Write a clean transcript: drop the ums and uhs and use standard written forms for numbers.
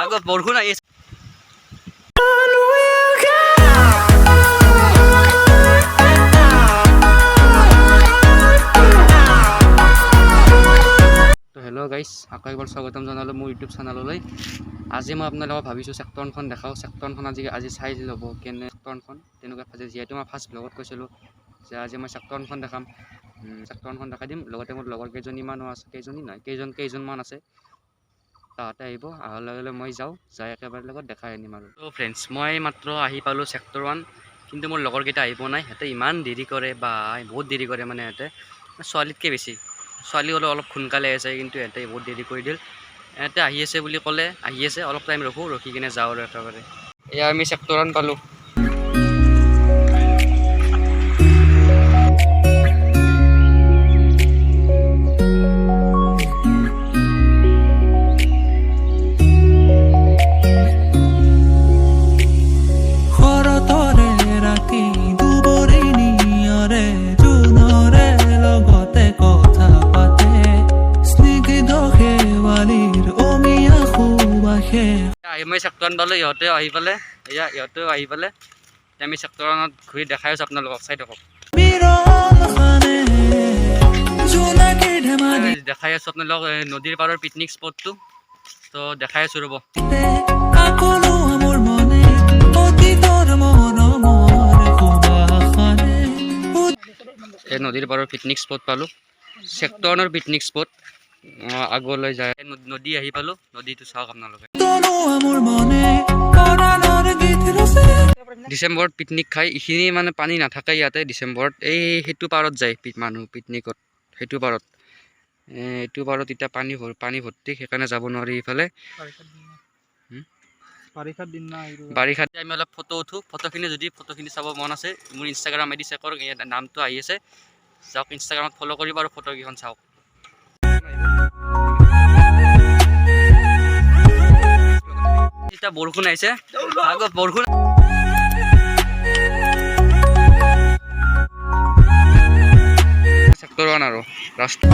আগত বৰষুণ আহি আছে। হেল্ল' গাইছ, আকৌ এবাৰ স্বাগতম জনালোঁ মোৰ ইউটিউব চেনেললৈ। আজি মই আপোনালোকক ভাবিছোঁ চেক্টৰখন দেখাওঁ। চেক্টৰখন আজি চাই ল'ব কেনে চেক্টৰখন তেনেকুৱা ভাজে। যিহেতু মই ফাৰ্ষ্ট ব্লগত কৈছিলোঁ যে আজি মই চেক্টৰখন দেখাম, চেক্টৰখন দেখাই দিম। লগতে মোৰ লগৰ কেইজনীমানো আছে, কেইজনমান আছে। তাহাঁতে আহিব, অহাৰ লগে লগে মই যাই একেবাৰে লগত দেখাই আনিম আৰু। ত' ফ্ৰেণ্ডছ, মই মাত্ৰ আহি পালোঁ চেক্টৰ 1, কিন্তু মোৰ লগৰকেইটা আহিব নাই। সিহঁতে ইমান দেৰি কৰে, বা বহুত দেৰি কৰে মানে সিহঁতে ছোৱালীতকৈ বেছি। ছোৱালী হ'লেও অলপ সোনকালে আছে, কিন্তু সিহঁতে বহুত দেৰি কৰি দিল। সিহঁতে আহি আছে বুলি ক'লে আহি আছে, অলপ টাইম ৰখি কিনে যাওঁ আৰু একেবাৰে। এয়া আমি চেক্টৰ 1 পালোঁ। মই চেক্টৰ 1 পালোঁ, ইহঁতেও আহি পালে। আমি চেক্টৰ 1ত ঘূৰি দেখাই আছোঁ আপোনালোকক, চাই থাকক। দেখাই আছোঁ আপোনালোকক নদীৰ পাৰৰ পিকনিক স্পটটো। তো দেখাই আছোঁ ৰ'ব। এই নদীৰ পাৰৰ পিকনিক স্পট পালোঁ, চেক্টৰ 1ৰ পিকনিক স্পট। আগলৈ যায় নদী আহি পালোঁ, নদীটো চাওক আপোনালোকে। ডিচেম্বৰত পিকনিক খাই, এইখিনি মানে পানী নাথাকে ইয়াতে ডিচেম্বৰত। সেইটো পাৰত যায় মানুহ পিকনিকত, সেইটো পাৰত। এইটো পাৰত এতিয়া পানী ভৰ্তি, সেইকাৰণে যাব নোৱাৰি ইফালে। বাৰিষাত আমি অলপ ফটো উঠোঁ। ফটোখিনি চাব মন আছে, মোৰ ইনষ্টাগ্ৰাম আইডি চেক কৰক, নামটো আহি আছে। যাওক ইনষ্টাগ্ৰামত ফ'ল' কৰিব আৰু ফটোকেইখন চাওক। এতিয়া বৰষুণ আহিছে, আগত বৰষুণ চেক্টৰ 1 আৰু ৰাস্তা